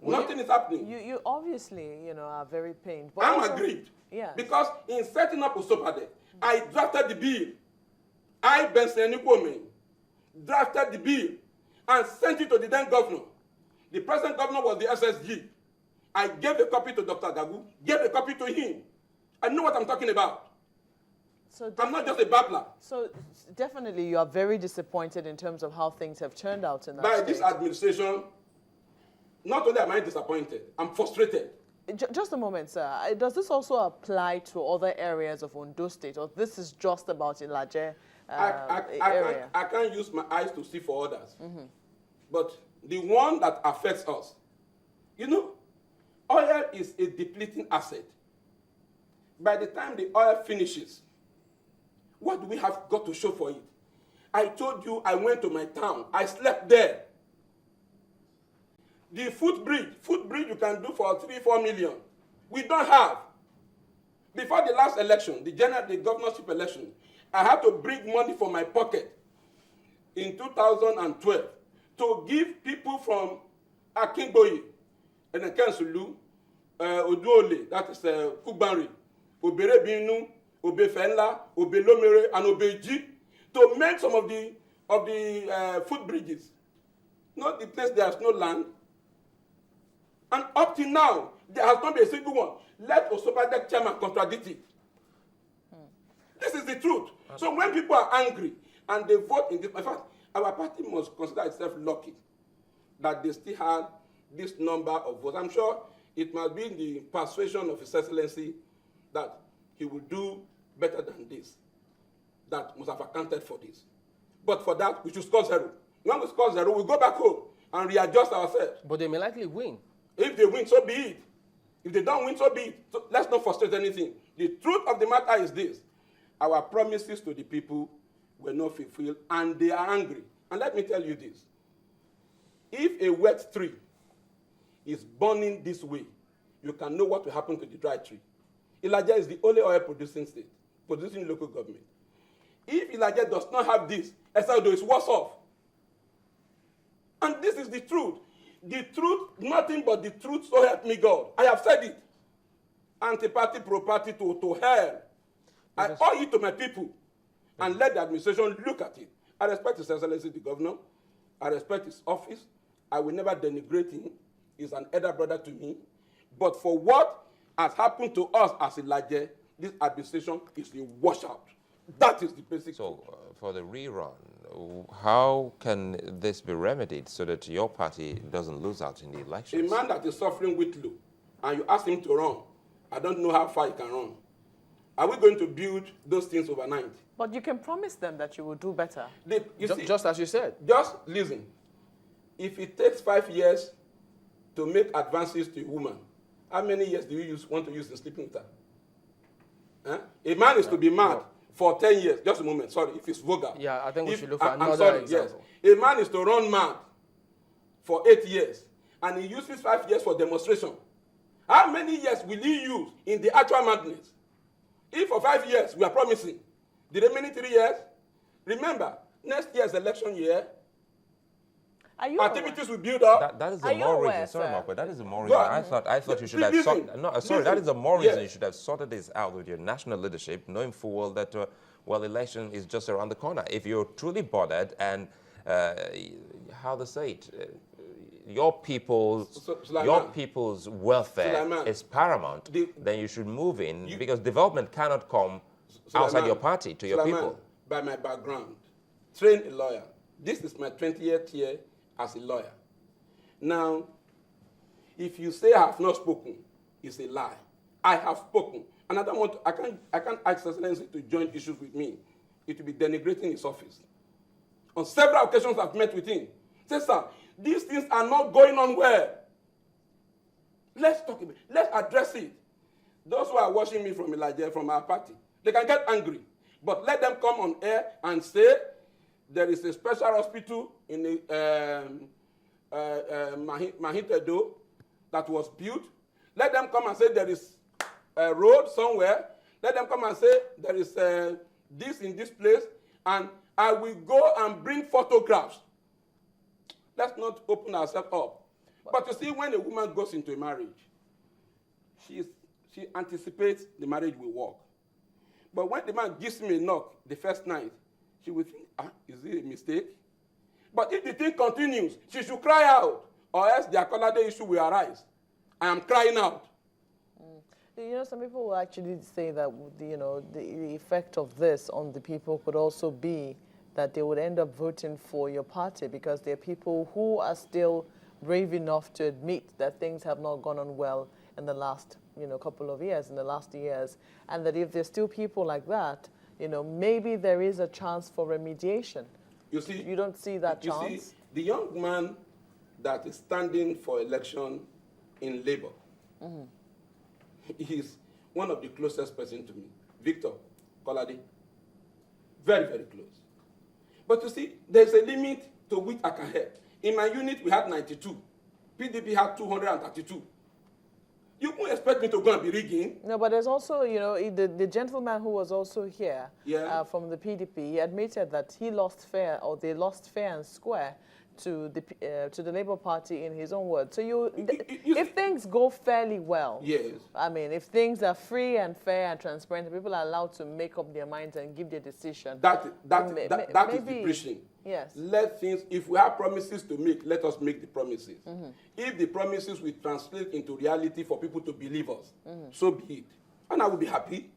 Nothing is happening. You obviously, are very pained. But I'm aggrieved. Yeah. Because in setting up Osopade, I drafted the bill. I, Benson Enukwome, drafted the bill and sent it to the then governor. The present governor was the SSG. I gave a copy to Dr. Gagu, gave a copy to him. I know what I'm talking about. So I'm not just a babbler. So definitely you are very disappointed in terms of how things have turned out in that By state. this administration, not only am I disappointed, I'm frustrated. Just a moment, sir. Does this also apply to other areas of Ondo State, or this is just about Ilaje area? I can't use my eyes to see for others. But the one that affects us, oil is a depleting asset. By the time the oil finishes, what do we have got to show for it? I told you I went to my town. I slept there. The footbridge you can do for 3-4 million. We don't have. Before the last election, the governorship election, I had to bring money from my pocket in 2012 to give people from Akinboye, Enekensulu, Oduole, that is Kugbari, Oberebinu, Obefenla, Obelomere, and Obeji, to make some of the footbridges. Not the place there is no land. And up till now, there has not been a single one. Let Osopade chairman contradict it. This is the truth. So when people are angry and they vote in this, in fact, our party must consider itself lucky that they still have this number of votes. I'm sure it must be in the persuasion of His Excellency that he will do better than this, that must have accounted for this. But for that, we should score 0. When we score 0, we go back home and readjust ourselves. But they may likely win. If they win, so be it. If they don't win, so be it. So let's not frustrate anything. The truth of the matter is this. Our promises to the people were not fulfilled, and they are angry. And let me tell you this. If a wet tree is burning this way, you can know what will happen to the dry tree. Ilaje is the only oil-producing state, producing local government. If Ilaje does not have this, Esaldo is worse off. And this is the truth. The truth, nothing but the truth, so help me God. I have said it. Anti-party, pro-party to hell. I owe it to my people. And let the administration look at it. I respect His Excellency the Governor. I respect his office. I will never denigrate him. He's an elder brother to me. But for what has happened to us as Ilaje, this administration is a washout. That is the basic. So, for the rerun, how can this be remedied so that your party doesn't lose out in the elections? A man that is suffering with flu, and you ask him to run, I don't know how far he can run. Are we going to build those things overnight? But you can promise them that you will do better. Just as you said. Just listen. If it takes 5 years to make advances to a woman, how many years do you want to use in sleeping with her? Huh? A man is to be mad for 10 years. Just a moment, sorry, if it's vulgar. Yeah, I think we should look for another example. Yes. A man is to run mad for 8 years, and he uses 5 years for demonstration. How many years will he use in the actual madness? If for 5 years we are promising, the remaining 3 years, remember, next year's election year, activities will build up. That is the more reason. Sorry, Marco, that is the more reason. I thought you should have sorted. No, sorry, that is the more reason you should have sorted this out with your national leadership, knowing full well that election is just around the corner. If you're truly bothered and how to say it, your people's welfare is paramount, then you should move in because development cannot come outside your party to your people. By my background, trained a lawyer. This is my 20th year as a lawyer. Now, if you say I have not spoken, it's a lie. I have spoken, and I don't want to, I can't ask Excellency to join issues with me. It will be denigrating his office. On several occasions, I've met with him. Say, sir, these things are not going on well. Let's talk about it. Let's address it. Those who are watching me from Ilaje, from our party, they can get angry, but let them come on air and say there is a special hospital in Mahitedo that was built. Let them come and say there is a road somewhere. Let them come and say there is this in this place, and I will go and bring photographs. Let's not open ourselves up. But you see, when a woman goes into a marriage, she anticipates the marriage will work. But when the man gives me a knock the first night, she will think, is it a mistake? But if the thing continues, she should cry out, or else the Akolade issue will arise. I am crying out. You know, some people will actually say that, the effect of this on the people could also be that they would end up voting for your party because there are people who are still brave enough to admit that things have not gone on well in the last, couple of years, in the last years, and that if there's still people like that, maybe there is a chance for remediation. You see, you don't see that chance? You see, the young man that is standing for election in Labour, he is one of the closest person to me, Victor Kolade. Very, very close. But you see, there's a limit to which I can help. In my unit, we had 92. PDP had 232. You won't expect me to go and be rigging. No, but there's also, the gentleman who was also here from the PDP, he admitted that he lost fair, or they lost fair and square to the Labour Party in his own words. So if things go fairly well, yes. I mean, if things are free and fair and transparent, people are allowed to make up their minds and give their decision. That is the preaching. Yes. Let things, if we have promises to make, let us make the promises. If the promises will translate into reality for people to believe us, so be it. And I will be happy.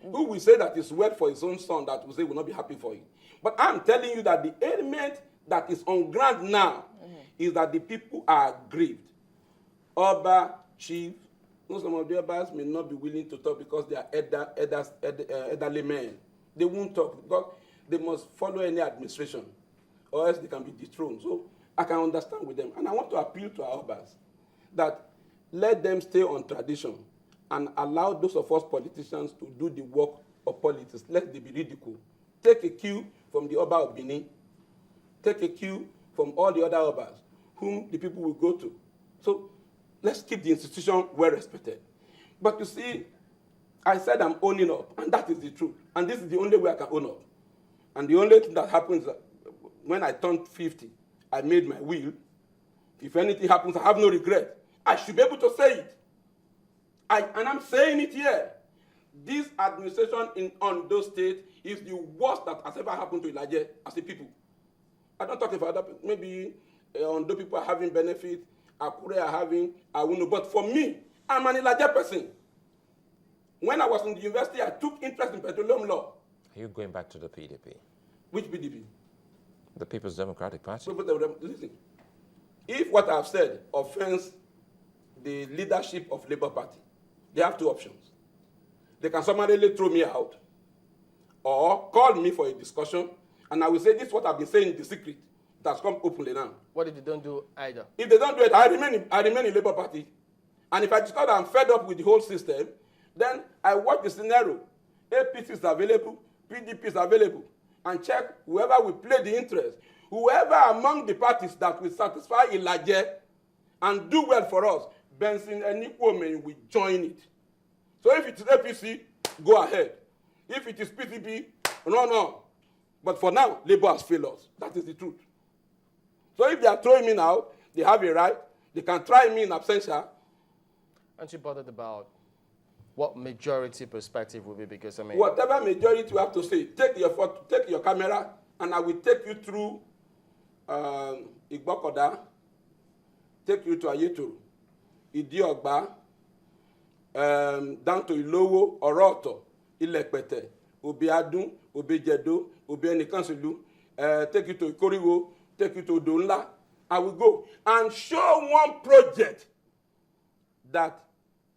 Who will say that it's word for his own son that will say will not be happy for him? But I'm telling you that the element that is on ground now is that the people are grieved. Oba, chief, some of the Obas may not be willing to talk because they are elderly men. They won't talk because they must follow any administration or else they can be dethroned. So I can understand with them. And I want to appeal to our Obas that let them stay on tradition and allow those of us politicians to do the work of politics. Let them be ridiculed. Take a cue from the Oba of Benin. Take a cue from all the other Obas whom the people will go to. So let's keep the institution well respected. But you see, I said I'm owning up, and that is the truth. And this is the only way I can own up. And the only thing that happens when I turned 50, I made my will. If anything happens, I have no regret. I should be able to say it. And I'm saying it here. This administration in Ondo State is the worst that has ever happened to Ilaje as a people. I don't talk about other people. Maybe Ondo people are having benefit, Akure are having, I won't know. But for me, I'm an Ilaje person. When I was in the university, I took interest in petroleum law. Are you going back to the PDP? Which PDP? The People's Democratic Party. Listen, if what I've said offends the leadership of Labour Party, they have two options. They can summarily throw me out or call me for a discussion, and I will say this is what I've been saying in the secret. It has come openly now. What if they don't do either? If they don't do it, I remain in Labour Party. And if I discover I'm fed up with the whole system, then I watch the scenario. APC is available, PDP is available, and check whoever will play the interest. Whoever among the parties that will satisfy Ilaje and do well for us, Benson and Nikwomen will join it. So if it is APC, go ahead. If it is PDP, run on. But for now, Labour has failed us. That is the truth. So if they are throwing me now, they have a right. They can try me in absentia. Aren't you bothered about what majority perspective will be? Because, I mean, whatever majority you have to say, take your photo, take your camera, and I will take you through Igbokoda, take you to Ayetoro, Idiogba, down to Ilowo, Oroto, Ilepete, Obiadun, Obejedo, Obienikansulu, take you to Ikoriwo, take you to Donla. I will go and show one project that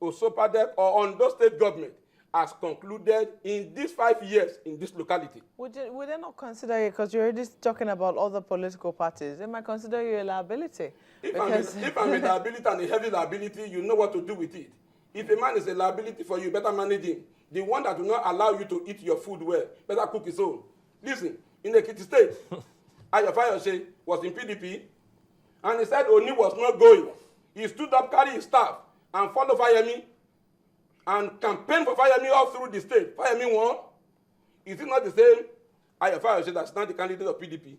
Osopadek or Ondo State government has concluded in these 5 years in this locality. Would they not consider you, because you're already talking about other political parties, they might consider you a liability? If I'm a liability and a heavy liability, you know what to do with it. If a man is a liability for you, better manage him. The one that will not allow you to eat your food well, better cook his own. Listen, in Ekiti State, Ayo Fayose was in PDP, and he said Oni was not going. He stood up, carried his staff, and followed Fayemi, and campaigned for Fayemi all through the state. Fayemi won. Is it not the same Ayo Fayose that's not the candidate of PDP?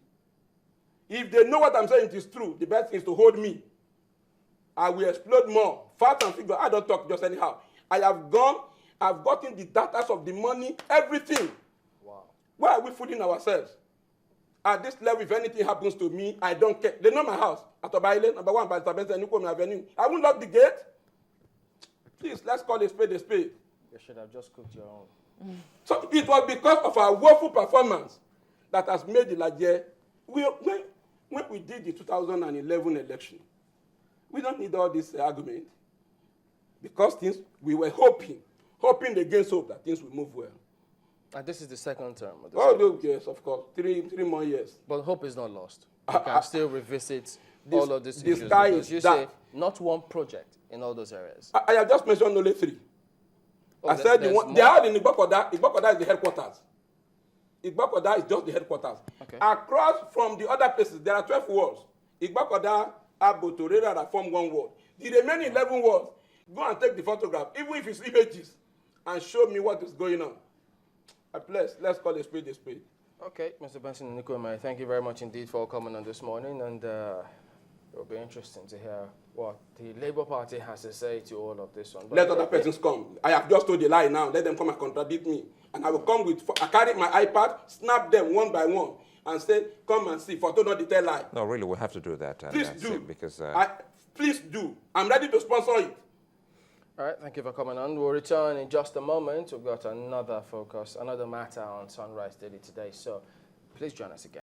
If they know what I'm saying is true, the best thing is to hold me. I will explode more. Facts and figures, I don't talk just anyhow. I have gone, I've gotten the data of the money, everything. Wow. Why are we fooling ourselves? At this level, if anything happens to me, I don't care. They know my house. At Oba Island, number 1 by Tabenza Newcomb Avenue. I won't lock the gate. Please, let's call a spade a spade. You should have just cooked your own. So it was because of our woeful performance that has made the Laje. When we did the 2011 election, we don't need all this argument. Because things, we were hoping against hope that things will move well. And this is the second term of this. Oh, yes, of course. Three more years. But hope is not lost. You can still revisit all of these issues. sky Because is you dark. say not one project in all those areas. I have just mentioned only 3. Oh, I said there's they are in Igbokoda. Igbokoda is the headquarters. Igbokoda is just the headquarters. Okay. Across from the other places, there are 12 wards. Igbokoda, Abo, Torera that form 1 ward. The remaining 11 wards, go and take the photograph, even if it's images, and show me what is going on. Let's call a spade a spade. Okay, Mr. Benson Nkweme, thank you very much indeed for coming on this morning, and it will be interesting to hear what the Labour Party has to say to all of this one. But Let other persons come. I have just told a lie now. Let them come and contradict me. And I will come with, I carry my iPad, snap them one by one, and say, come and see, photo not the tell lie. No, really, we have to do that. And Please that's do. it, because Please do. I'm ready to sponsor it. all right, thank you for coming on. We'll return in just a moment. We've got another focus, another matter on Sunrise Daily today, so please join us again.